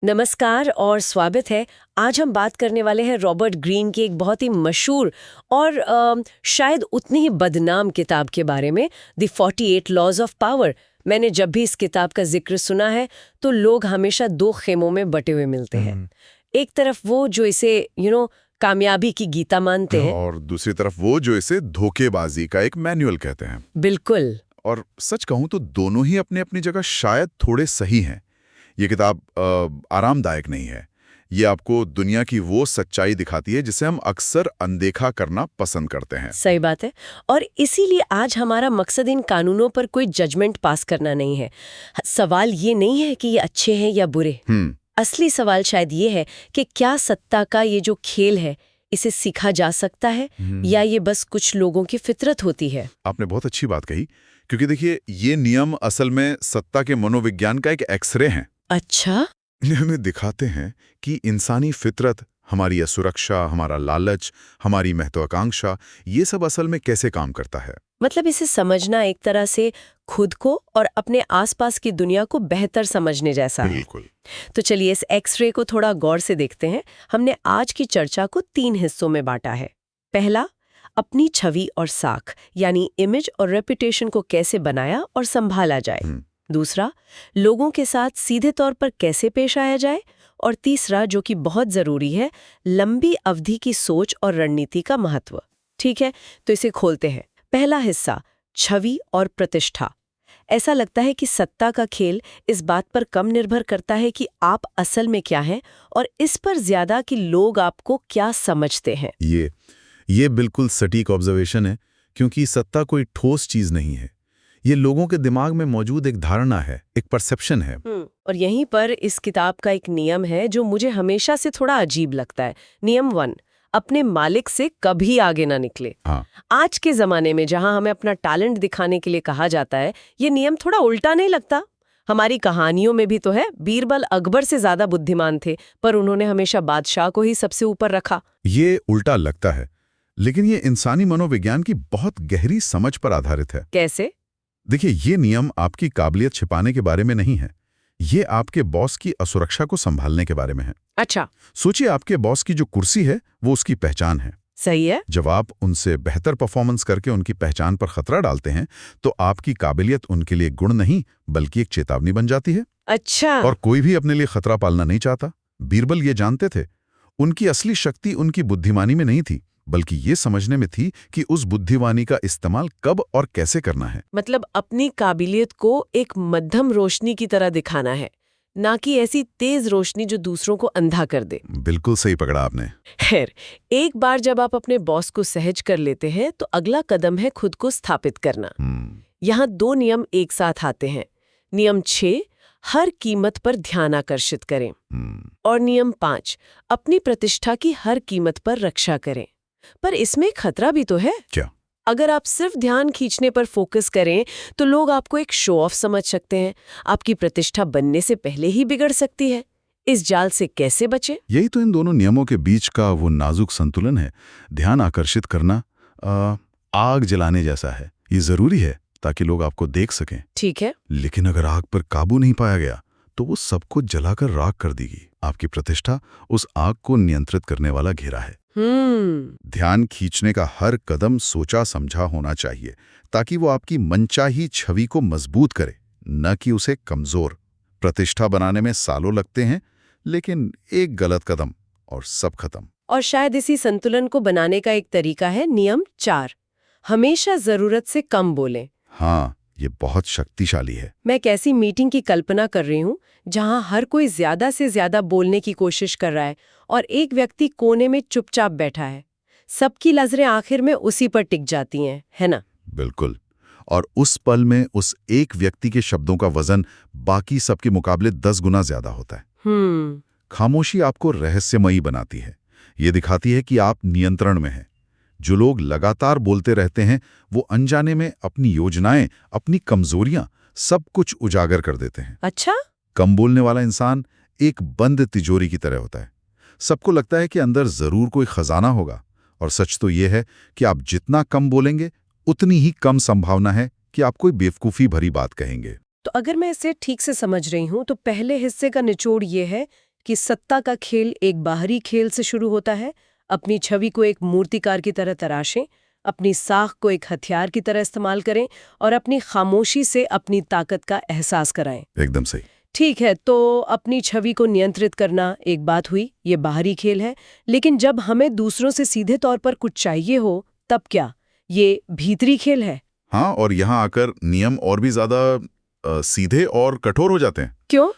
नमस्कार और स्वागत है। आज हम बात करने वाले हैं रॉबर्ट ग्रीन की एक बहुत ही मशहूर और शायद उतनी ही बदनाम किताब के बारे में, द 48 लॉज ऑफ पावर। मैंने जब भी इस किताब का जिक्र सुना है तो लोग हमेशा दो खेमों में बटे हुए मिलते हैं। एक तरफ वो जो इसे कामयाबी की गीता मानते हैं, और दूसरी तरफ वो जो इसे धोखेबाजी का एक मैनुअल कहते हैं। बिल्कुल। और सच कहूं तो दोनों ही अपनी अपनी जगह शायद थोड़े सही हैं। ये किताब आरामदायक नहीं है। ये आपको दुनिया की वो सच्चाई दिखाती है जिसे हम अक्सर अनदेखा करना पसंद करते हैं। सही बात है। और इसीलिए आज हमारा मकसद इन कानूनों पर कोई जजमेंट पास करना नहीं है। सवाल ये नहीं है कि ये अच्छे हैं या बुरे। असली सवाल शायद ये है कि क्या सत्ता का ये जो खेल है, इसे सीखा जा सकता है या ये बस कुछ लोगों की फितरत होती है। आपने बहुत अच्छी बात कही, क्योंकि देखिए ये नियम असल में सत्ता के मनोविज्ञान का एक एक्सरे हैं। अच्छा। हमें दिखाते हैं कि इंसानी फितरत, हमारी असुरक्षा, हमारा लालच, हमारी महत्वाकांक्षा, ये सब असल में कैसे काम करता है। मतलब इसे समझना एक तरह से खुद को और अपने आसपास की दुनिया को बेहतर समझने जैसा है। बिल्कुल। तो चलिए इस एक्सरे को थोड़ा गौर से देखते हैं। हमने आज की चर्चा को 3 हिस्सों में बांटा है। पहला, अपनी छवि और साख यानी इमेज और रेपुटेशन को कैसे बनाया और संभाला जाए। दूसरा, लोगों के साथ सीधे तौर पर कैसे पेश आया जाए। और तीसरा, जो कि बहुत जरूरी है, लंबी अवधि की सोच और रणनीति का महत्व। ठीक है, तो इसे खोलते हैं। पहला हिस्सा, छवि और प्रतिष्ठा। ऐसा लगता है कि सत्ता का खेल इस बात पर कम निर्भर करता है कि आप असल में क्या हैं और इस पर ज्यादा कि लोग आपको क्या समझते हैं। ये बिल्कुल सटीक ऑब्जर्वेशन है, क्योंकि सत्ता कोई ठोस चीज नहीं है। ये लोगों के दिमाग में मौजूद एक धारणा है, एक परसेप्शन है। और यहीं पर इस किताब का एक नियम है जो मुझे हमेशा से थोड़ा अजीब लगता है। नियम 1, अपने मालिक से कभी आगे ना निकले। हाँ। आज के जमाने में जहां हमें अपना टैलेंट दिखाने के लिए कहा जाता है, ये नियम थोड़ा उल्टा नहीं लगता? हमारी कहानियों में भी तो है, बीरबल अकबर से ज्यादा बुद्धिमान थे, पर उन्होंने हमेशा बादशाह को ही सबसे ऊपर रखा। ये उल्टा लगता है, लेकिन ये इंसानी मनोविज्ञान की बहुत गहरी समझ पर आधारित है। कैसे? देखिए, ये नियम आपकी काबिलियत छिपाने के बारे में नहीं है। ये आपके बॉस की असुरक्षा को संभालने के बारे में है। अच्छा। सोचिए, आपके बॉस की जो कुर्सी है वो उसकी पहचान है। सही है। जब आप उनसे बेहतर परफॉर्मेंस करके उनकी पहचान पर खतरा डालते हैं तो आपकी काबिलियत उनके लिए गुण नहीं बल्कि एक चेतावनी बन जाती है। अच्छा। और कोई भी अपने लिए खतरा पालना नहीं चाहता। बीरबल ये जानते थे। उनकी असली शक्ति उनकी बुद्धिमानी में नहीं थी, बल्कि ये समझने में थी कि उस बुद्धिमानी का इस्तेमाल कब और कैसे करना है। मतलब अपनी काबिलियत को एक मध्यम रोशनी की तरह दिखाना है, ना कि ऐसी तेज रोशनी जो दूसरों को अंधा कर दे। बिल्कुल सही पकड़ा आपने। खैर, एक बार जब आप अपने बॉस को सहज कर लेते हैं तो अगला कदम है खुद को स्थापित करना। यहाँ 2 नियम एक साथ आते हैं। नियम 6, हर कीमत पर ध्यान आकर्षित करें। और नियम 5, अपनी प्रतिष्ठा की हर कीमत पर रक्षा करें। पर इसमें खतरा भी तो है। क्या? अगर आप सिर्फ ध्यान खींचने पर फोकस करें तो लोग आपको एक शो ऑफ समझ सकते हैं। आपकी प्रतिष्ठा बनने से पहले ही बिगड़ सकती है। इस जाल से कैसे बचें? यही तो इन दोनों नियमों के बीच का वो नाजुक संतुलन है। ध्यान आकर्षित करना आग जलाने जैसा है। ये जरूरी है ताकि लोग आपको देख सकें। ठीक है। लेकिन अगर आग पर काबू नहीं पाया गया तो वो सबको जलाकर राख कर देगी। आपकी प्रतिष्ठा उस आग को नियंत्रित करने वाला घेरा है। ध्यान खींचने का हर कदम सोचा समझा होना चाहिए ताकि वो आपकी मनचाही छवि को मजबूत करे, न कि उसे कमजोर। प्रतिष्ठा बनाने में सालों लगते हैं, लेकिन एक गलत कदम और सब खत्म। और शायद इसी संतुलन को बनाने का एक तरीका है नियम 4, हमेशा जरूरत से कम बोलें। हाँ, ये बहुत शक्तिशाली है। मैं एक ऐसी मीटिंग की कल्पना कर रही हूँ जहाँ हर कोई ज्यादा से ज्यादा बोलने की कोशिश कर रहा है और एक व्यक्ति कोने में चुपचाप बैठा है। सबकी नजरें आखिर में उसी पर टिक जाती हैं, है ना? बिल्कुल। और उस पल में उस एक व्यक्ति के शब्दों का वजन बाकी सबके मुकाबले 10 गुना ज्यादा होता है। खामोशी आपको रहस्यमयी बनाती है। ये दिखाती है कि आप नियंत्रण में हैं। जो लोग लगातार बोलते रहते हैं वो अनजाने में अपनी योजनाएं, अपनी कमजोरियां, सब कुछ उजागर कर देते हैं। अच्छा? कम बोलने वाला इंसान एक बंद तिजोरी की तरह होता है। सबको लगता है कि अंदर जरूर कोई खजाना होगा, और सच तो यह है कि आप जितना कम बोलेंगे उतनी ही कम संभावना है कि आप कोई बेवकूफी भरी बात कहेंगे। तो अगर मैं इसे ठीक से समझ रही हूँ तो पहले हिस्से का निचोड़ ये है कि सत्ता का खेल एक बाहरी खेल से शुरू होता है। अपनी छवि को एक मूर्तिकार की तरह तराशें, अपनी साख को एक हथियार की तरह इस्तेमाल करें और अपनी खामोशी से अपनी ताकत का एहसास कराएं। एकदम सही। ठीक है, तो अपनी छवि को नियंत्रित करना एक बात हुई, ये बाहरी खेल है। लेकिन जब हमें दूसरों से सीधे तौर पर कुछ चाहिए हो, तब क्या? ये भीतरी खेल है। हाँ, और यहाँ आकर नियम और भी ज्यादा सीधे और कठोर हो जाते हैं। क्यों?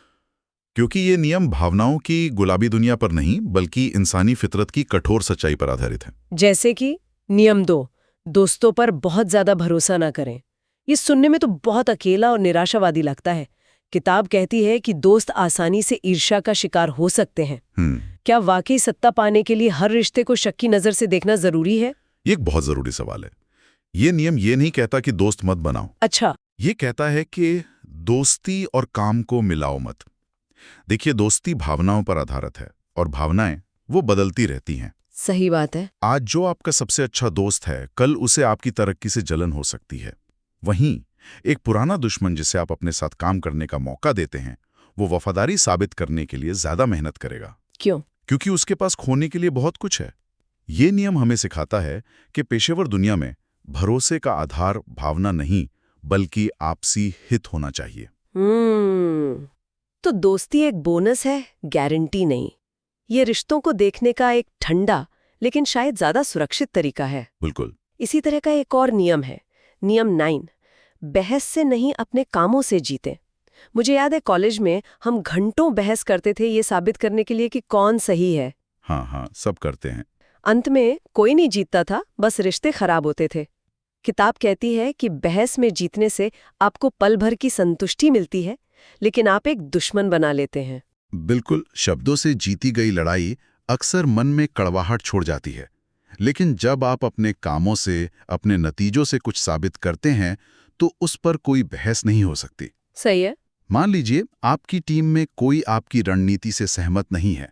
क्योंकि ये नियम भावनाओं की गुलाबी दुनिया पर नहीं, बल्कि इंसानी फितरत की कठोर सच्चाई पर आधारित है। जैसे कि नियम 2, दोस्तों पर बहुत ज्यादा भरोसा ना करें। ये सुनने में तो बहुत अकेला और निराशावादी लगता है। किताब कहती है कि दोस्त आसानी से ईर्ष्या का शिकार हो सकते हैं। क्या वाकई सत्ता पाने के लिए हर रिश्ते को शक की नजर से देखना जरूरी है? ये एक बहुत जरूरी सवाल है। ये नियम ये नहीं कहता कि दोस्त मत बनाओ। अच्छा। ये कहता है कि दोस्ती और काम को मिलाओ मत। देखिए, दोस्ती भावनाओं पर आधारित है और भावनाएं वो बदलती रहती हैं। सही बात है। आज जो आपका सबसे अच्छा दोस्त है, कल उसे आपकी तरक्की से जलन हो सकती है। वहीं एक पुराना दुश्मन जिसे आप अपने साथ काम करने का मौका देते हैं, वो वफादारी साबित करने के लिए ज्यादा मेहनत करेगा। क्यों? क्योंकि उसके पास खोने के लिए बहुत कुछ है। ये नियम हमें सिखाता है कि पेशेवर दुनिया में भरोसे का आधार भावना नहीं, बल्कि आपसी हित होना चाहिए। तो दोस्ती एक बोनस है, गारंटी नहीं। ये रिश्तों को देखने का एक ठंडा लेकिन शायद ज्यादा सुरक्षित तरीका है। बिल्कुल। इसी तरह का एक और नियम है, नियम 9, बहस से नहीं अपने कामों से जीते। मुझे याद है कॉलेज में हम घंटों बहस करते थे ये साबित करने के लिए कि कौन सही है। हाँ, सब करते हैं। अंत में कोई नहीं जीतता था, बस रिश्ते खराब होते थे। किताब कहती है कि बहस में जीतने से आपको पल भर की संतुष्टि मिलती है, लेकिन आप एक दुश्मन बना लेते हैं। बिल्कुल, शब्दों से जीती गई लड़ाई अक्सर मन में कड़वाहट छोड़ जाती है। लेकिन जब आप अपने कामों से, अपने नतीजों से कुछ साबित करते हैं, तो उस पर कोई बहस नहीं हो सकती। सही है। मान लीजिए आपकी टीम में कोई आपकी रणनीति से सहमत नहीं है।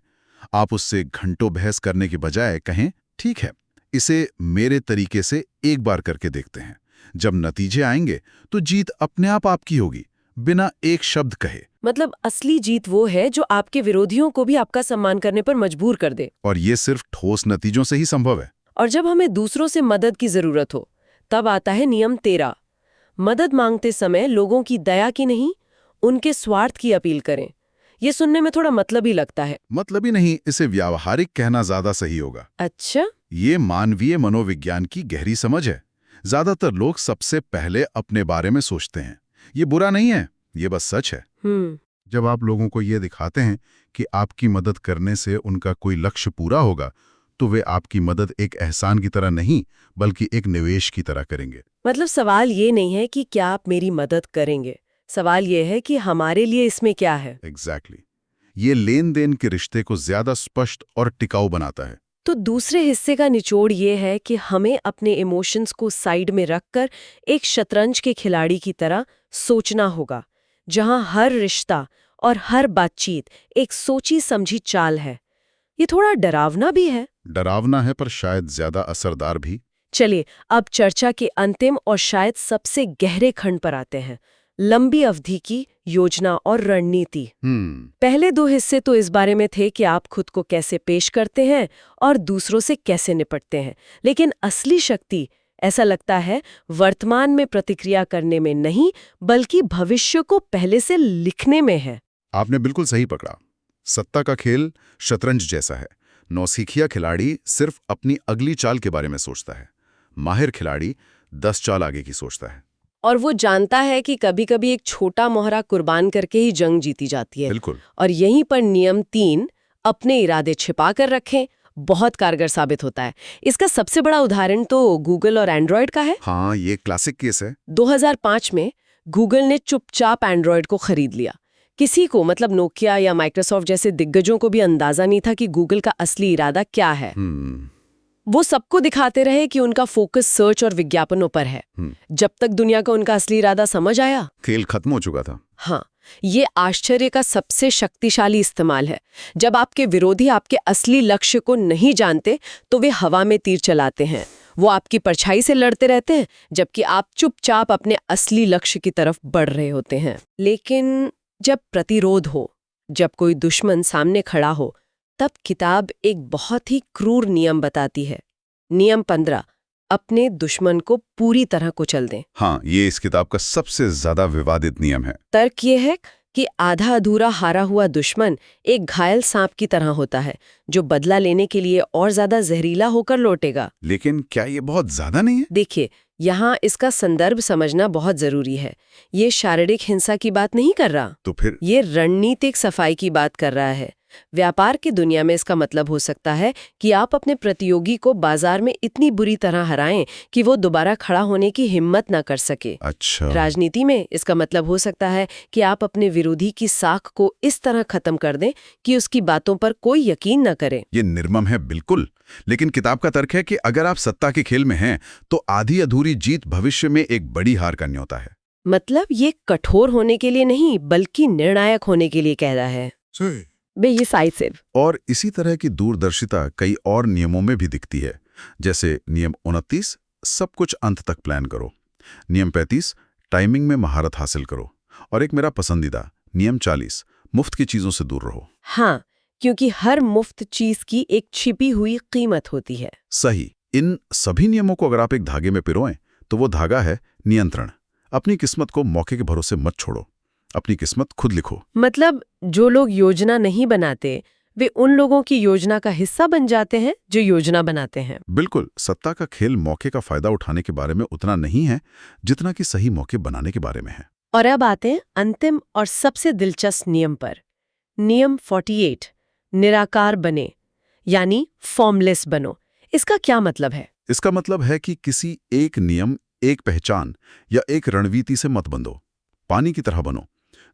आप उससे घंटों बहस करने के बजाय कहें, ठीक है, इसे मेरे तरीके से एक बार करके देखते हैं। जब नतीजे आएंगे तो जीत अपने आप आपकी होगी, बिना एक शब्द कहे। मतलब असली जीत वो है जो आपके विरोधियों को भी आपका सम्मान करने पर मजबूर कर दे। और ये सिर्फ ठोस नतीजों से ही संभव है। और जब हमें दूसरों से मदद की जरूरत हो, तब आता है नियम 13। मदद मांगते समय लोगों की दया की नहीं, उनके स्वार्थ की अपील करें। ये सुनने में थोड़ा मतलबी लगता है। मतलबी नहीं, इसे व्यावहारिक कहना ज्यादा सही होगा। अच्छा। ये मानवीय मनोविज्ञान की गहरी समझ है। ज्यादातर लोग सबसे पहले अपने बारे में सोचते हैं। ये बुरा नहीं है, ये बस सच है। जब आप लोगों को ये दिखाते हैं कि आपकी मदद करने से उनका कोई लक्ष्य पूरा होगा, तो वे आपकी मदद एक एहसान की तरह नहीं, बल्कि एक निवेश की तरह करेंगे। मतलब सवाल ये नहीं है कि क्या आप मेरी मदद करेंगे, सवाल ये है कि हमारे लिए इसमें क्या है। एग्जैक्टली। ये लेन देन के रिश्ते को ज्यादा स्पष्ट और टिकाऊ बनाता है। तो दूसरे हिस्से का निचोड़ ये है कि हमें अपने इमोशंस को साइड में रखकर एक शतरंज के खिलाड़ी की तरह सोचना होगा, जहां हर रिश्ता और हर बातचीत एक सोची समझी चाल है। ये थोड़ा डरावना भी है। डरावना है, पर शायद ज्यादा असरदार भी। चलिए अब चर्चा के अंतिम और शायद सबसे गहरे खंड पर आते हैं, लंबी अवधि की योजना और रणनीति। पहले 2 हिस्से तो इस बारे में थे कि आप खुद को कैसे पेश करते हैं और दूसरों से कैसे निपटते हैं, लेकिन असली शक्ति, ऐसा लगता है, वर्तमान में प्रतिक्रिया करने में नहीं, बल्कि भविष्य को पहले से लिखने में है। आपने बिल्कुल सही पकड़ा। सत्ता का खेल शतरंज जैसा है। नौसिखिया खिलाड़ी सिर्फ अपनी अगली चाल के बारे में सोचता है, माहिर खिलाड़ी 10 चाल आगे की सोचता है। और वो जानता है कि कभी-कभी एक छोटा मोहरा कुर्बान करके ही जंग जीती जाती है। बिल्कुल। और यहीं पर नियम 3, अपने इरादे छिपा कर रखें, बहुत कारगर साबित होता है। इसका सबसे बड़ा उदाहरण तो गूगल और एंड्रॉयड का है। हाँ, ये क्लासिक केस है। 2005 में गूगल ने चुपचाप एंड्रॉयड को खरीद लिया। किसी को, मतलब नोकिया या माइक्रोसॉफ्ट जैसे दिग्गजों को भी अंदाजा नहीं था कि गूगल का असली इरादा क्या है। वो सबको दिखाते रहे कि उनका फोकस सर्च और विज्ञापनों पर है। जब तक दुनिया का उनका असली इरादा समझ आया, खेल खत्म हो चुका था। हाँ, ये आश्चर्य का सबसे शक्तिशाली इस्तेमाल है। जब आपके विरोधी आपके असली लक्ष्य को नहीं जानते, तो वे हवा में तीर चलाते हैं। वो आपकी परछाई से लड़ते रहते हैं, जबकि आप चुपचाप अपने असली लक्ष्य की तरफ बढ़ रहे होते हैं। लेकिन जब प्रतिरोध हो, जब कोई दुश्मन सामने खड़ा हो तब किताब एक बहुत ही क्रूर नियम बताती है। नियम 15, अपने दुश्मन को पूरी तरह कुचल दें। हाँ, ये इस किताब का सबसे ज्यादा विवादित नियम है। तर्क ये है कि आधा अधूरा हारा हुआ दुश्मन एक घायल सांप की तरह होता है जो बदला लेने के लिए और ज्यादा जहरीला होकर लौटेगा। लेकिन क्या ये बहुत ज्यादा नहीं है? देखिए, यहाँ इसका संदर्भ समझना बहुत जरूरी है। ये शारीरिक हिंसा की बात नहीं कर रहा, तो फिर ये रणनीतिक सफाई की बात कर रहा है। व्यापार की दुनिया में इसका मतलब हो सकता है कि आप अपने प्रतियोगी को बाजार में इतनी बुरी तरह हराएं कि वो दोबारा खड़ा होने की हिम्मत ना कर सके। अच्छा, राजनीति में इसका मतलब हो सकता है कि आप अपने विरोधी की साख को इस तरह खत्म कर दें कि उसकी बातों पर कोई यकीन न करे। ये निर्मम है बिल्कुल, लेकिन किताब का तर्क है कि अगर आप सत्ता के खेल में हैं तो आधी अधूरी जीत भविष्य में एक बड़ी हार का न्योता है। मतलब ये कठोर होने के लिए नहीं बल्कि निर्णायक होने के लिए कह रहा है। डिसाइसिव। और इसी तरह की दूरदर्शिता कई और नियमों में भी दिखती है, जैसे नियम 29, सब कुछ अंत तक प्लान करो। नियम 35, टाइमिंग में महारत हासिल करो। और एक मेरा पसंदीदा नियम 40, मुफ्त की चीजों से दूर रहो। हाँ, क्योंकि हर मुफ्त चीज की एक छिपी हुई कीमत होती है। सही। इन सभी नियमों को अगर आप एक धागे में पिरोएं तो वो धागा है नियंत्रण। अपनी किस्मत को मौके के भरोसे मत छोड़ो, अपनी किस्मत खुद लिखो। मतलब जो लोग योजना नहीं बनाते वे उन लोगों की योजना का हिस्सा बन जाते हैं जो योजना बनाते हैं। बिल्कुल, सत्ता का खेल मौके का फायदा उठाने के बारे में उतना नहीं है जितना कि सही मौके बनाने के बारे में है। और अब आते हैं अंतिम और सबसे दिलचस्प नियम पर। नियम 48, निराकार बने यानी फॉर्मलेस बनो। इसका क्या मतलब है? इसका मतलब है कि किसी एक नियम, एक पहचान या एक रणनीति से मत बंधो। पानी की तरह बनो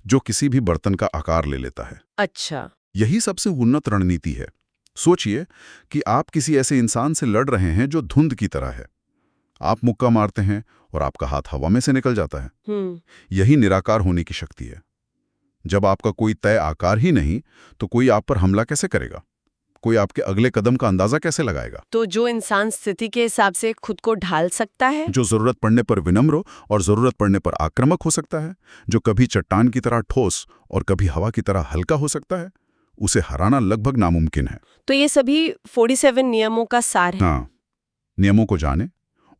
जो किसी भी बर्तन का आकार ले लेता है। अच्छा। यही सबसे उन्नत रणनीति है। सोचिए कि आप किसी ऐसे इंसान से लड़ रहे हैं जो धुंध की तरह है। आप मुक्का मारते हैं और आपका हाथ हवा में से निकल जाता है। यही निराकार होने की शक्ति है। जब आपका कोई तय आकार ही नहीं तो कोई आप पर हमला कैसे करेगा? कोई आपके अगले कदम का अंदाजा कैसे लगाएगा? तो जो इंसान स्थिति के हिसाब से खुद को ढाल सकता है, जो जरूरत पड़ने पर विनम्र और जरूरत पड़ने पर आक्रामक हो सकता है, जो कभी चट्टान की तरह ठोस और कभी हवा की तरह हल्का हो सकता है, उसे हराना लगभग नामुमकिन है। तो ये सभी 47 नियमों का सार है। हाँ, नियमों को जाने,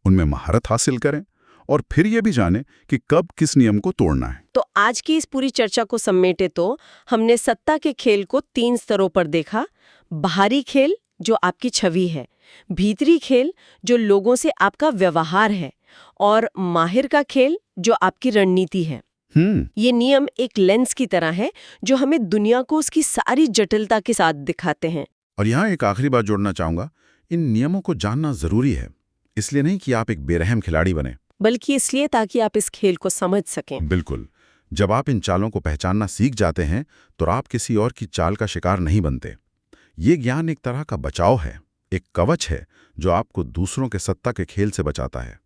उनमें महारत हासिल करें और फिर ये भी जाने कि कब किस नियम को तोड़ना है। तो आज की इस पूरी चर्चा को समेटे तो हमने सत्ता के खेल को 3 स्तरों पर देखा। बाहरी खेल जो आपकी छवि है, भीतरी खेल जो लोगों से आपका व्यवहार है, और माहिर का खेल जो आपकी रणनीति है। ये नियम एक लेंस की तरह है जो हमें दुनिया को उसकी सारी जटिलता के साथ दिखाते हैं। और यहाँ एक आखिरी बात जोड़ना चाहूंगा, इन नियमों को जानना जरूरी है, इसलिए नहीं कि आप एक बेरहम खिलाड़ी बने, बल्कि इसलिए ताकि आप इस खेल को समझ सकें। बिल्कुल। जब आप इन चालों को पहचानना सीख जाते हैं तो आप किसी और की चाल का शिकार नहीं बनते। ये ज्ञान एक तरह का बचाव है, एक कवच है जो आपको दूसरों के सत्ता के खेल से बचाता है।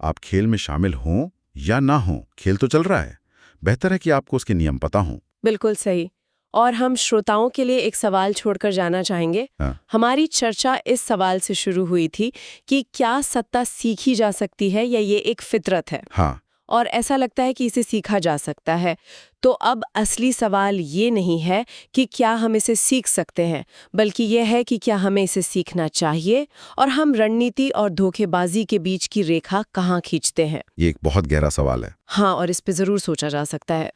आप खेल में शामिल हों या ना हों, खेल तो चल रहा है। बेहतर है कि आपको उसके नियम पता हों। बिल्कुल सही। और हम श्रोताओं के लिए एक सवाल छोड़कर जाना चाहेंगे। हमारी चर्चा इस सवाल से शुरू हुई थी कि क्या सत्ता सीखी जा सकती है या ये एक फितरत है? हाँ। और ऐसा लगता है कि इसे सीखा जा सकता है। तो अब असली सवाल ये नहीं है कि क्या हम इसे सीख सकते हैं, बल्कि यह है कि क्या हमें इसे सीखना चाहिए और हम रणनीति और धोखेबाजी के बीच की रेखा कहाँ खींचते हैं। ये एक बहुत गहरा सवाल है। हाँ, और इस पे जरूर सोचा जा सकता है।